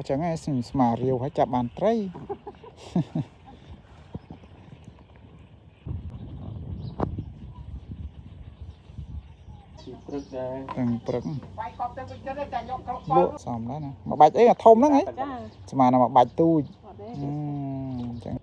chẳng ai mà riêu phải chạm bàn tray từng bực lụa xòm đó nè mà bạch ấy là thôm đó ấy mà nào mà bạch tôi chẳng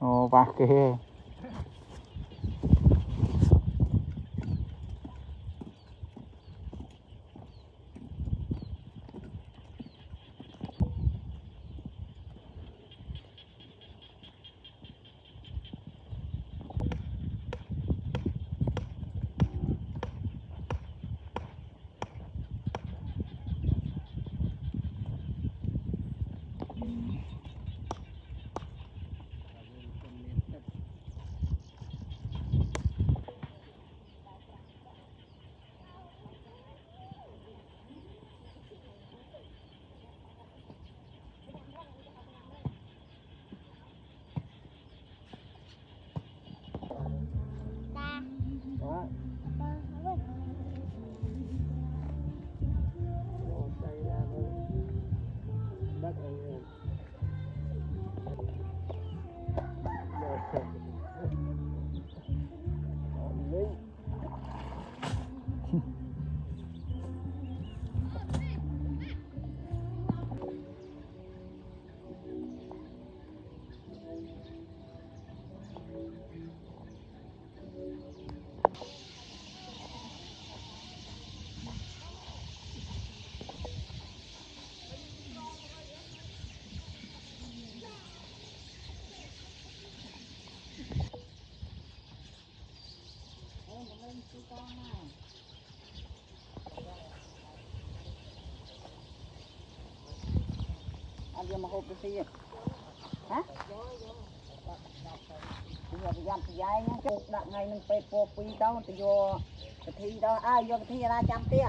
ồ bạc kìa anh vừa mà hộp cái gì hả bây giờ dàn thì dài nhá chụp đặt ngày mình phải po pi đâu thì vô cái thi đó ai vô cái thi ra trăm tia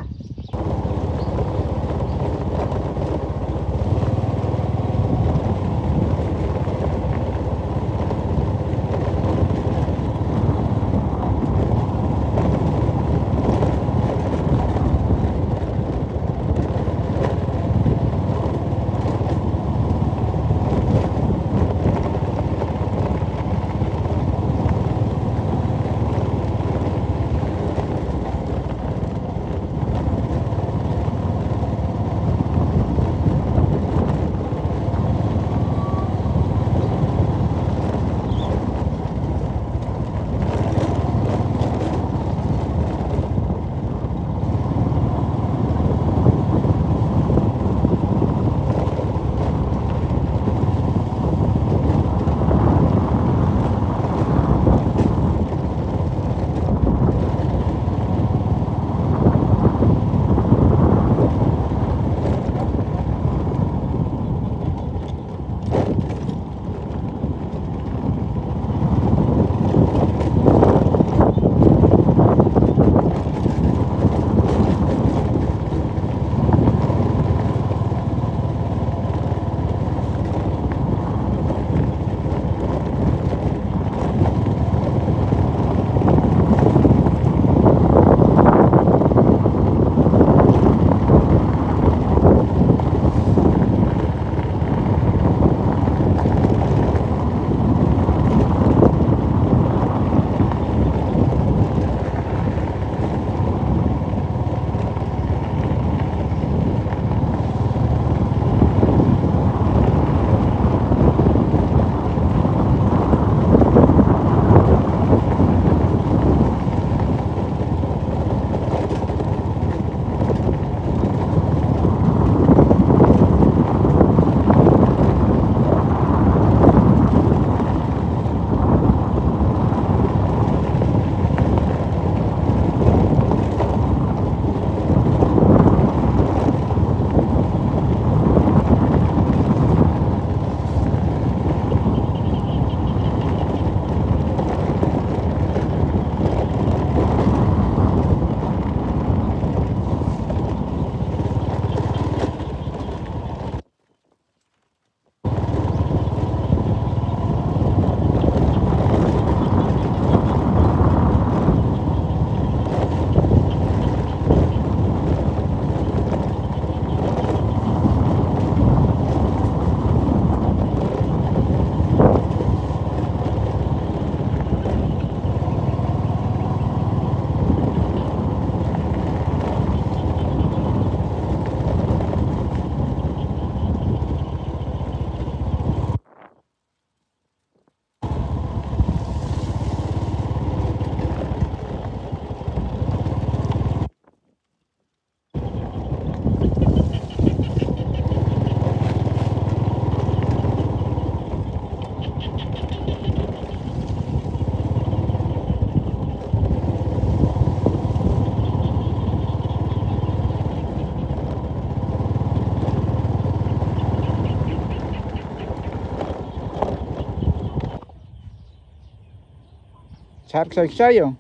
chát xoay không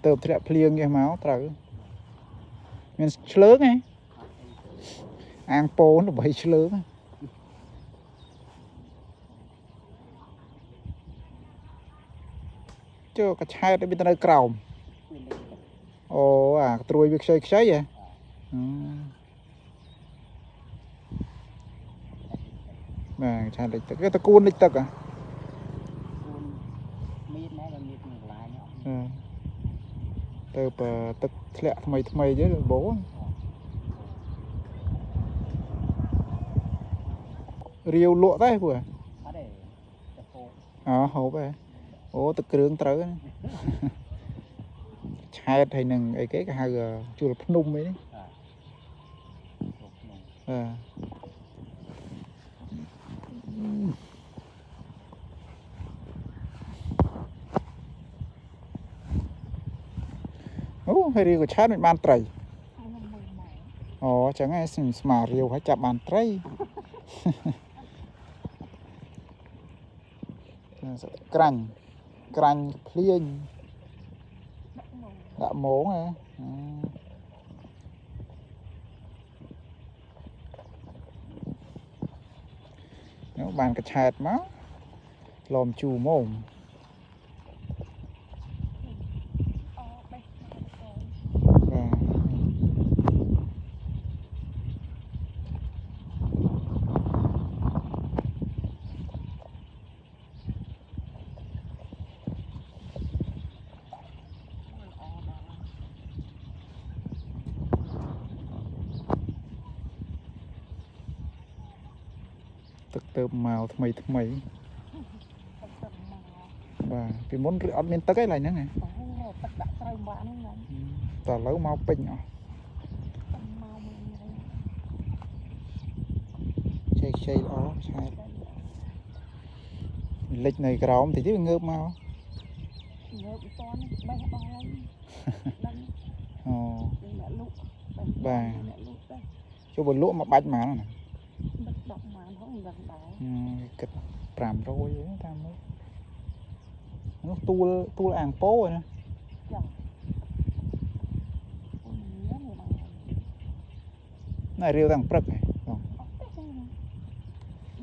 tợp thì lại pliêng cái máu trời mình lớn ấy ăn po nó bị lớn cho cái chai để bên ta cào ồ à trôi việc xoay vậy mà chai lịch cái ta cuốn lịch tật à tợp tật lẹ thay chứ bố riêu lụa đấy vừa hổ về ố tự kêu tới chai thầy nâng cái hai chùa Phật Nung ấy hay riêu của chai mình ban trầy chẳng ai mà riêu phải chạm bàn trầy cành cành pliên đã mố này nếu bàn cái chẹt má lòm chù mồmទឹកទៅមកថ្មីបាទពីមុនអត់មានទឹកឯងឡើយហ្នឹងហ៎ទឹកដាក់ត្រូវបាក់ហ្នឹងតើឥឡូវមកពេញអស់ខ្ចីល្អឆែតលិចនៅក្រោមតិចទៀតងើបមកងើបអត់តាន់បេះអស់ហើយដឹងអូអ្នកលក់បាទចុះបើលក់មកបាច់ម៉ានណា10ម៉ានហ្នឹងដឹងដែរគិត500ទេតាមមើលនោះទូលអាងពោណាចាណែរាវតាំងព្រឹកហ៎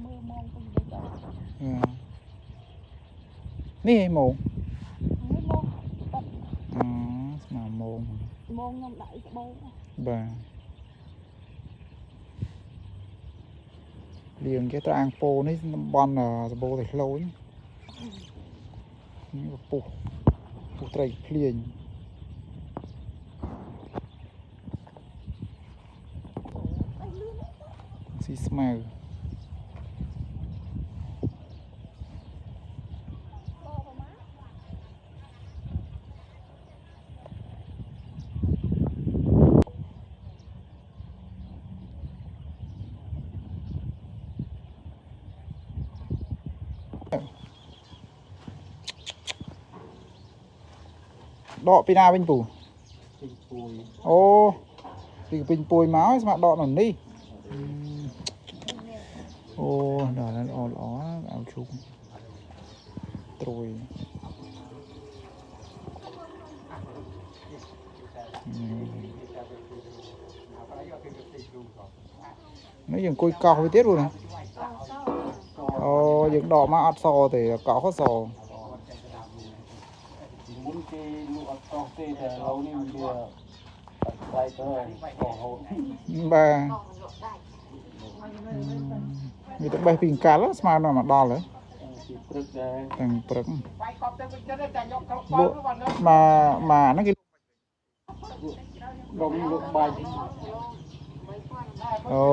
មើលម៉ោងទៅដល់នេះម៉ោងស្មើម៉ោងខ្ញុំដាក់ស្បោបាទលៀងគេទៅអាងពោនេះតំបន់សបោតែខ្លោចនេះពុះត្រីភ្លៀងស៊ីស្មៅដកពីណាវិញពូអូពីពេញពួយមកស្មាដកនៅនេះអូដល់ល្អឲ្យជុំត្រួយនេះយើងអង្គុយកោសវាទៀតពូណាអូយើងដកមកអត់សទេកោសសមុនគេលក់អត់តោះទេតែឥឡូវនេះវាបែកទៅរហូតបាទវាទៅបេះពីកាល់ស្មើដល់មកដល់ហើយព្រឹកដែរទាំងព្រឹកបាយកប់ទៅវិញចិត្តតែយកទៅបោកមកហ្នឹងគេលក់បាច់អូ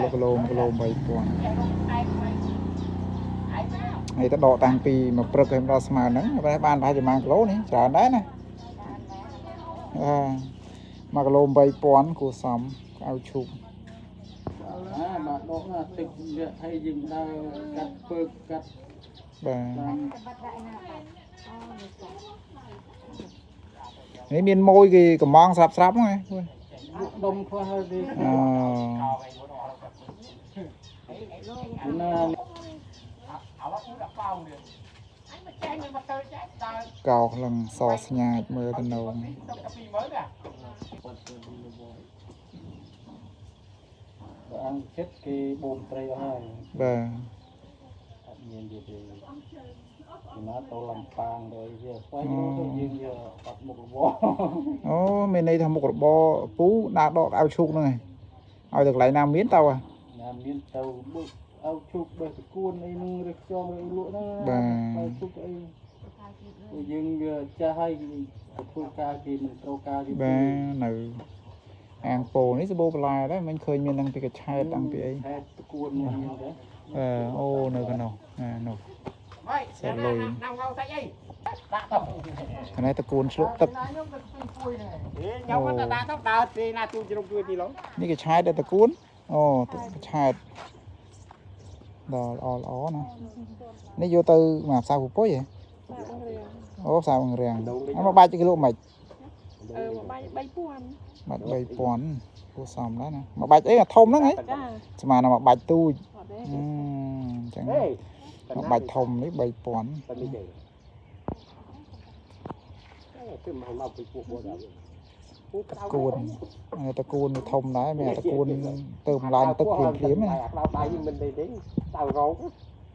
លក់គីឡូ3000ហើយទៅដកតាំងពីមកព្រឹកឲ្យដល់ស្មើហ្នឹងបានប្រហែលជា1គីឡូនេះច្រើនដែរណា1គីឡូ3000គួរសមឲ្យឈូកបាទដកណាទឹកឲ្យយើងដើរកាត់ពើកាត់បាទនេះមានម៉ួយគេកំងស្រាប់ហ្នឹងហ៎ដុំខ្លះហើយទេណា กาวกำลังซอสญาติมือตะนง ăn chết cái bồn tray hai បាទ nhìn thì nó tao làm pang rồi giờ quay nó dương giờ bắt một bó អូមានន័យថាមុខរបរពូដាក់ដកឲ្យឈូកហ្នឹងឯងឲ្យទៅកន្លែងណាមានតើ làm miếng tàu bước ao chụp bờ cuốn ấy nung được cho ấy lụa nó bao chụp ấy dương giờ cha hay thu ca thì mình trâu ca thì បាទនៅអាងពោនេះសបោបន្លែដែរមិនឃើញមាននឹងពីកឆែតតាំងពីអី hết cuốn mình đấy អូនៅកណ្ដោះនោះសលុយខាងនេះតកូនឆ្លក់ទឹក nhau vẫn là đá tóc đào thì là tu chỉ đồng tuổi thì lắm នេះកឆែតដែរតកូនអូកឆែតដល់ល្អណានេះយកទៅមកផ្សារពពុយហ៎អូផ្សារបង្រៀងអាមកបាច់គីឡូមិន មកបាច់3000 បាច់ 3000 គួរសមដែរណាមកបាច់អីអាធំហ្នឹងហ៎ ចា ស្មើនឹងមកបាច់ទូច អត់ទេ អញ្ចឹងមកបាច់ធំនេះ 3000 cứ mà mau bị cuộc bộ đó តកូនតកូនធំដែរមានតកូនទៅម្លាញទឹកភ្លាមៗណា đau tay mình đi đến tao rốn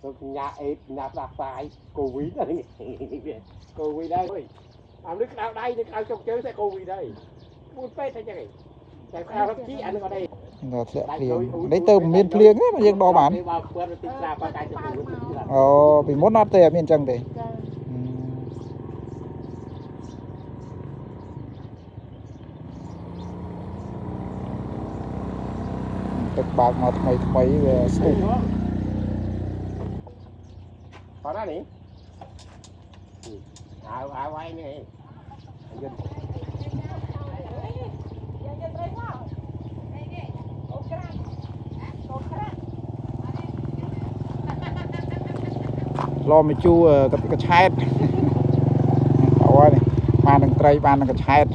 rồi nhà ép nhà đạp phải cô quý đây cô quý đây làm nước đau đây nước đau trong chơi sẽ cô quý đây muốn phê thay chẳng tại sao thậm chí anh ở đây ដល់ធ្លាក់ភ្លៀងនេះទៅមានភ្លៀងទេមកយើងដកបានអូពីមុនអត់ទេអត់មានអញ្ចឹងទេ ចា ទឹកបើកមកថ្មីវាស្ទុះ có đó nè áo quay nè ឡោមកជូកឆែតអូនេះបាននឹងត្រីបាននឹងកឆែត